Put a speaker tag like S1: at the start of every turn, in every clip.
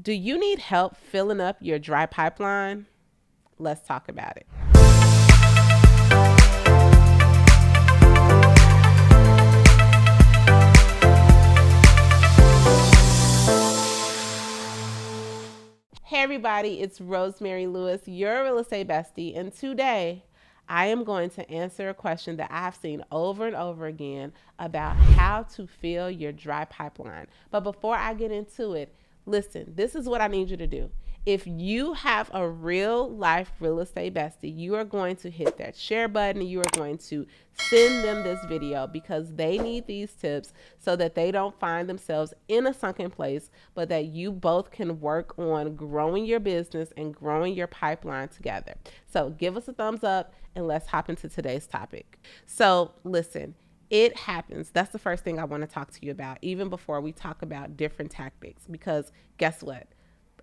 S1: Do you need help filling up your dry pipeline? Let's talk about it. Hey everybody, it's Rosemary Lewis, your real estate bestie, and today I am going to answer a question that I've seen over and over again about how to fill your dry pipeline. But before I get into it, listen, this is what I need you to do. If you have a real life real estate bestie, you are going to hit that share button and you are going to send them this video because they need these tips so that they don't find themselves in a sunken place, but that you both can work on growing your business and growing your pipeline together. So give us a thumbs up and let's hop into today's topic. So listen, it happens. That's the first thing I want to talk to you about, even before we talk about different tactics, because guess what?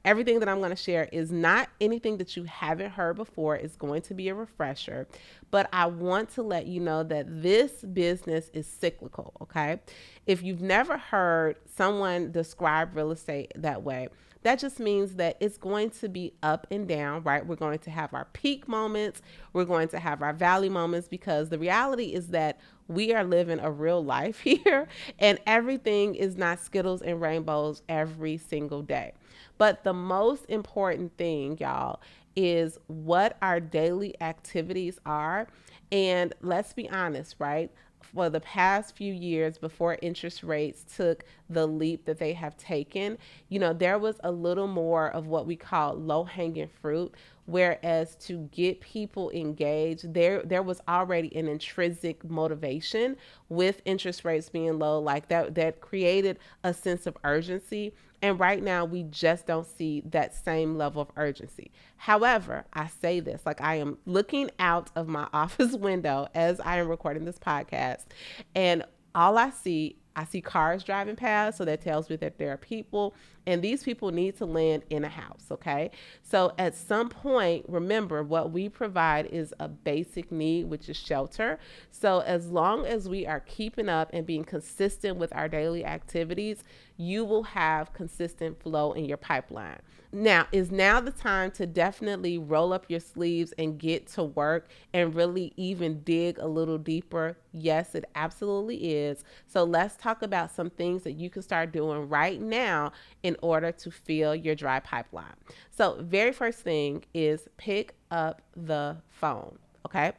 S1: Everything that I'm going to share is not anything that you haven't heard before. It's going to be a refresher, but I want to let you know that this business is cyclical, okay? If you've never heard someone describe real estate that way, that just means that it's going to be up and down, right? We're going to have our peak moments. We're going to have our valley moments, because the reality is that we are living a real life here and everything is not Skittles and rainbows every single day. But the most important thing, y'all, is what our daily activities are. And let's be honest, right? For the past few years, before interest rates took the leap that they have taken, there was a little more of what we call low-hanging fruit. Whereas to get people engaged, there was already an intrinsic motivation with interest rates being low, like that created a sense of urgency. And right now we just don't see that same level of urgency. However, I say this, like I am looking out of my office window as I am recording this podcast, and all I see cars driving past. So that tells me that there are people, and these people need to land in a house. Okay. So at some point, remember, what we provide is a basic need, which is shelter. So as long as we are keeping up and being consistent with our daily activities, you will have consistent flow in your pipeline. Now is now the time to definitely roll up your sleeves and get to work and really even dig a little deeper. Yes, it absolutely is. So let's talk about some things that you can start doing right now in order to fill your dry pipeline. So very first thing is pick up the phone. Okay.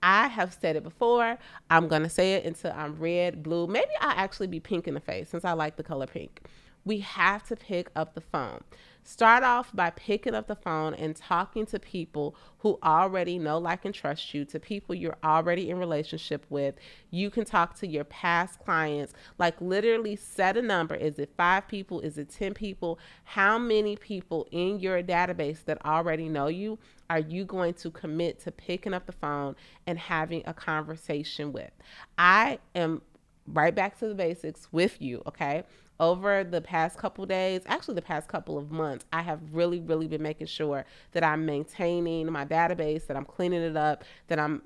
S1: I have said it before. I'm going to say it until I'm red, blue. Maybe I'll actually be pink in the face since I like the color pink. We have to pick up the phone. Start off by picking up the phone and talking to people who already know, like, and trust you, to people you're already in relationship with. You can talk to your past clients, like literally set a number. Is it 5 people? Is it 10 people? How many people in your database that already know you are you going to commit to picking up the phone and having a conversation with? I am right back to the basics with you, okay? Over the past couple days, actually the past couple of months, I have really been making sure that I'm maintaining my database, that I'm cleaning it up, that I'm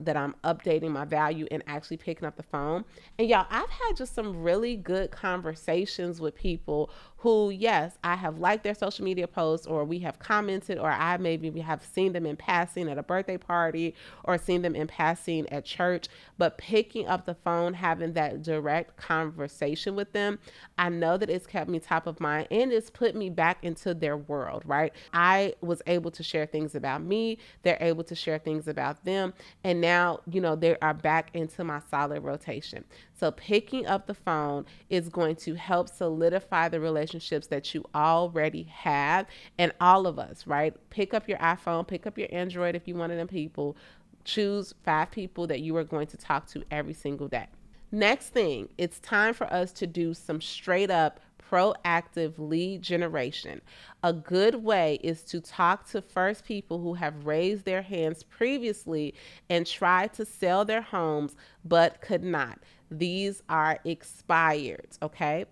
S1: updating my value and actually picking up the phone. And y'all, I've had just some really good conversations with people who, yes, I have liked their social media posts, or we have commented, or I maybe have seen them in passing at a birthday party or seen them in passing at church. But picking up the phone, having that direct conversation with them, I know that it's kept me top of mind and it's put me back into their world, right? I was able to share things about me. They're able to share things about them. And now, they are back into my solid rotation. So picking up the phone is going to help solidify the relationships that you already have. And all of us, right? Pick up your iPhone, pick up your Android if you're one of them people. Choose 5 people that you are going to talk to every single day. Next thing, it's time for us to do some straight up proactive lead generation. A good way is to talk to first people who have raised their hands previously and tried to sell their homes but could not. These are expired, okay?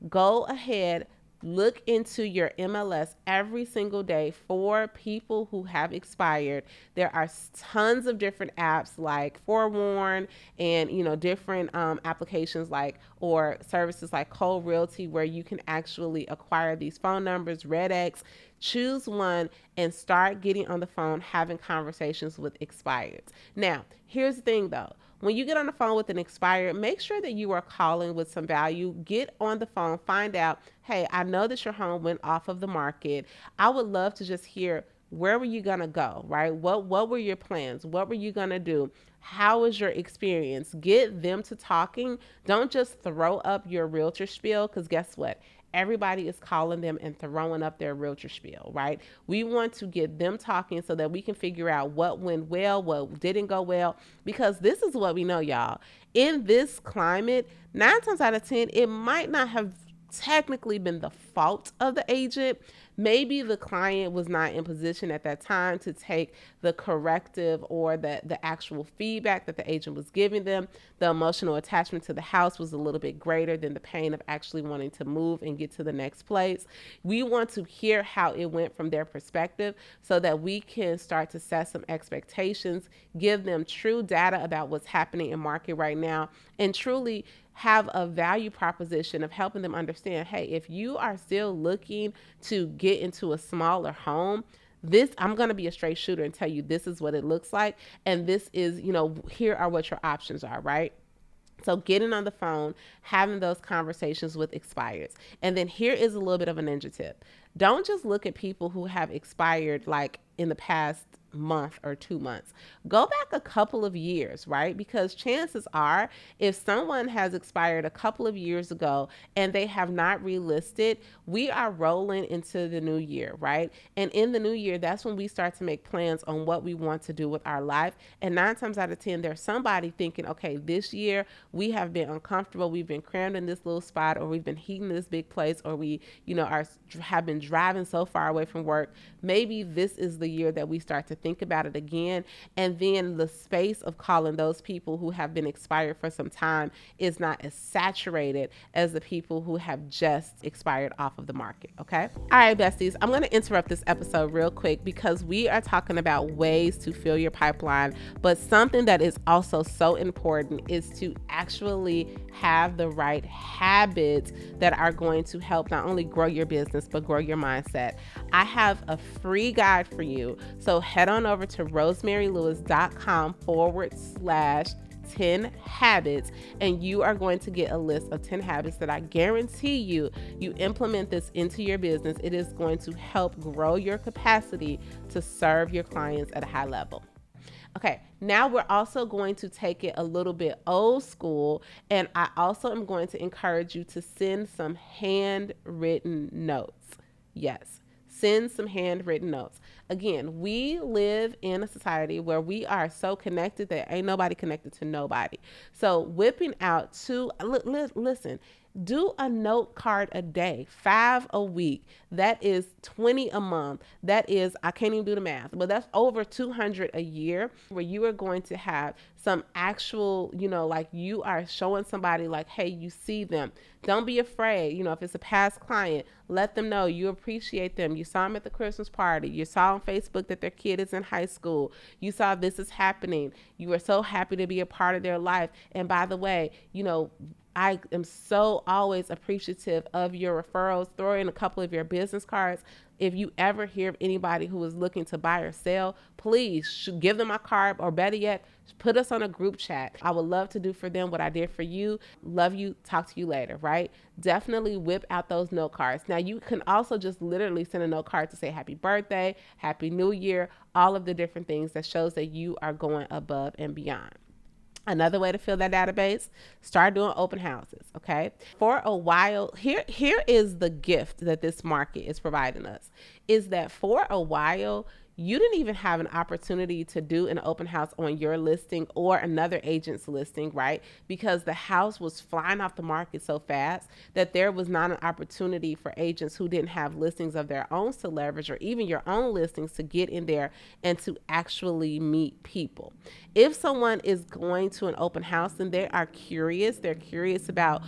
S1: Go ahead, look into your MLS every single day for people who have expired. There are tons of different apps like Forewarn and different applications like or services like Cold Realty where you can actually acquire these phone numbers, RedX. Choose one and start getting on the phone having conversations with expireds. Now, here's the thing though. When you get on the phone with an expired, make sure that you are calling with some value. Get on the phone, find out, hey, I know that your home went off of the market. I would love to just hear, where were you gonna go, right? What were your plans? What were you gonna do? How was your experience? Get them to talking. Don't just throw up your realtor spiel, because guess what? Everybody is calling them and throwing up their realtor spiel, right? We want to get them talking so that we can figure out what went well, what didn't go well, because this is what we know, y'all. In this climate, 9 times out of 10, it might not have technically been the fault of the agent. Maybe the client was not in position at that time to take the corrective or the actual feedback that the agent was giving them. The emotional attachment to the house was a little bit greater than the pain of actually wanting to move and get to the next place. We want to hear how it went from their perspective so that we can start to set some expectations, give them true data about what's happening in market right now, and truly have a value proposition of helping them understand, hey, if you are still looking to get into a smaller home, I'm going to be a straight shooter and tell you this is what it looks like. And this is, here are what your options are, right? So getting on the phone, having those conversations with expireds. And then here is a little bit of a ninja tip. Don't just look at people who have expired like in the past month or 2 months. Go back a couple of years, right? Because chances are, if someone has expired a couple of years ago and they have not relisted, we are rolling into the new year, right? And in the new year, that's when we start to make plans on what we want to do with our life. And 9 times out of 10, there's somebody thinking, okay, this year we have been uncomfortable. We've been crammed in this little spot, or we've been heating this big place, or we, have been driving so far away from work. Maybe this is the year that we start to think about it again. And then the space of calling those people who have been expired for some time is not as saturated as the people who have just expired off of the market. Okay. All right, besties, I'm going to interrupt this episode real quick because we are talking about ways to fill your pipeline. But something that is also so important is to actually have the right habits that are going to help not only grow your business, but grow your mindset. I have a free guide for you. So head on over to rosemarylewis.com/10 habits, and you are going to get a list of 10 habits that I guarantee you implement this into your business. It is going to help grow your capacity to serve your clients at a high level. Okay, now we're also going to take it a little bit old school, and I also am going to encourage you to send some handwritten notes. Yes, send some handwritten notes. Again, we live in a society where we are so connected that ain't nobody connected to nobody. So whipping out listen, do a note card a day, 5 a week. That is 20 a month. That is, I can't even do the math, but that's over 200 a year, where you are going to have some actual, like you are showing somebody like, hey, you see them. Don't be afraid. If it's a past client, let them know you appreciate them. You saw them at the Christmas party. You saw on Facebook that their kid is in high school. You saw this is happening. You are so happy to be a part of their life. And by the way, I am so always appreciative of your referrals. Throw in a couple of your business cards. If you ever hear of anybody who is looking to buy or sell, please give them my card, or better yet, put us on a group chat. I would love to do for them what I did for you. Love you. Talk to you later, right? Definitely whip out those note cards. Now, you can also just literally send a note card to say happy birthday, happy new year, all of the different things that shows that you are going above and beyond. Another way to fill that database, start doing open houses, okay? For a while, here is the gift that this market is providing us, is that for a while, you didn't even have an opportunity to do an open house on your listing or another agent's listing, right? Because the house was flying off the market so fast that there was not an opportunity for agents who didn't have listings of their own to leverage, or even your own listings, to get in there and to actually meet people. If someone is going to an open house and they are curious, they're curious about,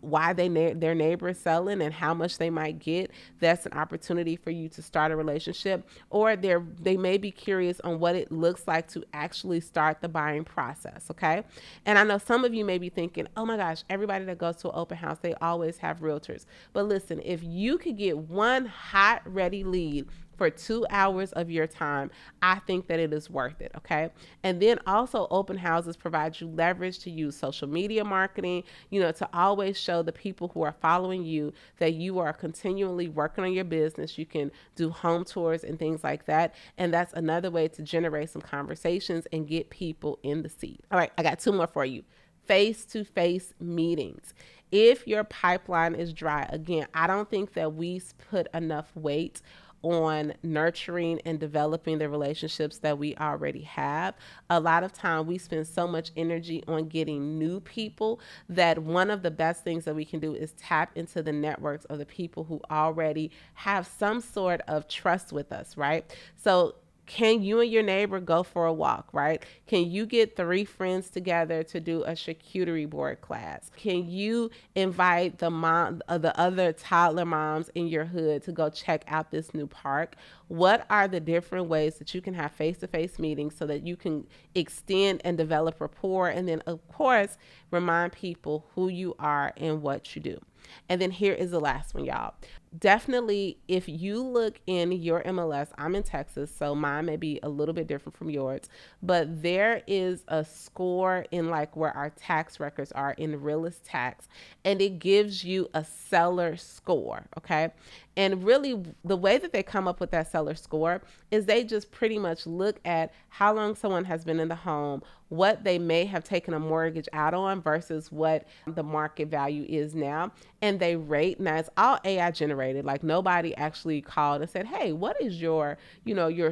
S1: why their neighbor is selling and how much they might get, that's an opportunity for you to start a relationship. Or they may be curious on what it looks like to actually start the buying process, okay? And I know some of you may be thinking, oh my gosh, everybody that goes to an open house, they always have realtors. But listen, if you could get one hot, ready lead for 2 hours of your time, I think that it is worth it, okay? And then also, open houses provide you leverage to use social media marketing, to always show the people who are following you that you are continually working on your business. You can do home tours and things like that. And that's another way to generate some conversations and get people in the seat. All right, I got 2 more for you. Face-to-face meetings. If your pipeline is dry, again, I don't think that we put enough weight on nurturing and developing the relationships that we already have. A lot of time we spend so much energy on getting new people that one of the best things that we can do is tap into the networks of the people who already have some sort of trust with us, right? So can you and your neighbor go for a walk, right? Can you get 3 friends together to do a charcuterie board class? Can you invite the other toddler moms in your hood to go check out this new park? What are the different ways that you can have face-to-face meetings so that you can extend and develop rapport? And then, of course, remind people who you are and what you do. And then here is the last one, y'all. Definitely, if you look in your MLS, I'm in Texas, so mine may be a little bit different from yours, but there is a score in like where our tax records are in realist tax, and it gives you a seller score, okay? And really, the way that they come up with that seller score is they just pretty much look at how long someone has been in the home, what they may have taken a mortgage out on versus what the market value is now. And they rate. Now, it's all AI generated. Like, nobody actually called and said, hey, what is your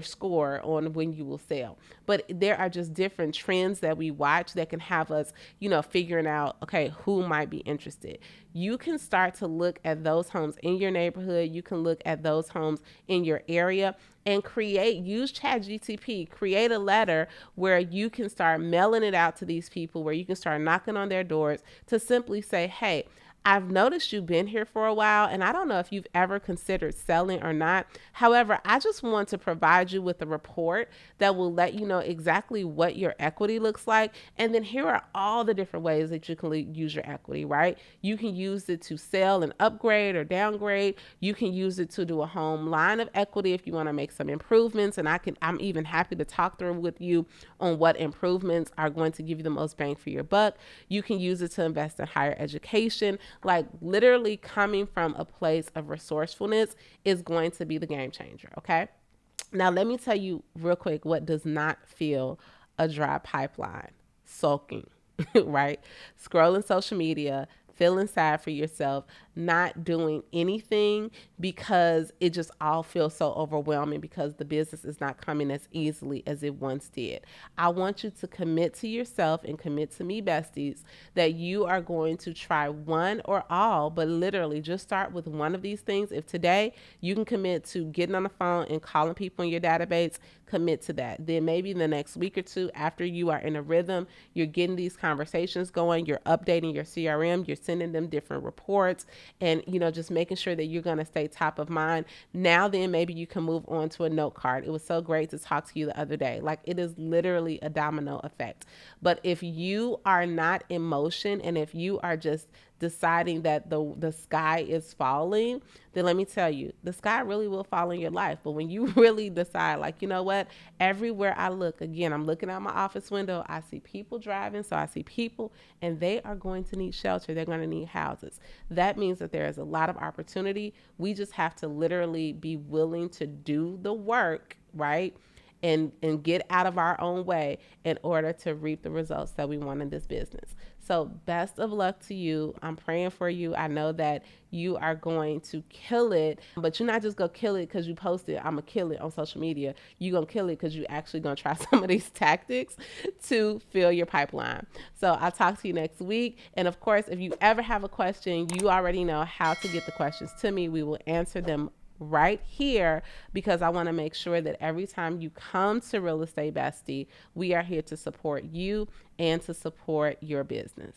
S1: score on when you will sell? But there are just different trends that we watch that can have us, figuring out, okay, who might be interested. You can start to look at those homes in your neighborhood. You can look at those homes in your area and use ChatGPT, create a letter where you can start mailing it out to these people, where you can start knocking on their doors to simply say, hey, I've noticed you've been here for a while, and I don't know if you've ever considered selling or not. However, I just want to provide you with a report that will let you know exactly what your equity looks like. And then here are all the different ways that you can use your equity, right? You can use it to sell and upgrade or downgrade. You can use it to do a home line of equity if you want to make some improvements. And I'm even happy to talk through with you on what improvements are going to give you the most bang for your buck. You can use it to invest in higher education. Like, literally coming from a place of resourcefulness is going to be the game changer, okay? Now, let me tell you real quick what does not feel a dry pipeline. Sulking, right? Scrolling social media, feeling sad for yourself, not doing anything because it just all feels so overwhelming because the business is not coming as easily as it once did. I want you to commit to yourself and commit to me, besties, that you are going to try one or all, but literally just start with one of these things. If today you can commit to getting on the phone and calling people in your database, commit to that. Then maybe in the next week or 2, after you are in a rhythm, you're getting these conversations going, you're updating your CRM, you're sending them different reports, and just making sure that you're going to stay top of mind. Now then, maybe you can move on to a note card. It was so great to talk to you the other day. Like, it is literally a domino effect. But if you are not in motion, and if you are just deciding that the sky is falling, then let me tell you, the sky really will fall in your life. But when you really decide, like, you know what, everywhere I look, again, I'm looking out my office window, I see people driving, so I see people, and they are going to need shelter. They're going to need houses. That means that there is a lot of opportunity. We just have to literally be willing to do the work, right? and get out of our own way in order to reap the results that we want in this business. So best of luck to you. I'm praying for you. I know that you are going to kill it, but you're not just going to kill it because you posted, I'm going to kill it on social media. You're going to kill it because you're actually going to try some of these tactics to fill your pipeline. So I'll talk to you next week. And of course, if you ever have a question, you already know how to get the questions to me. We will answer them right here, because I want to make sure that every time you come to Real Estate Bestie, we are here to support you and to support your business.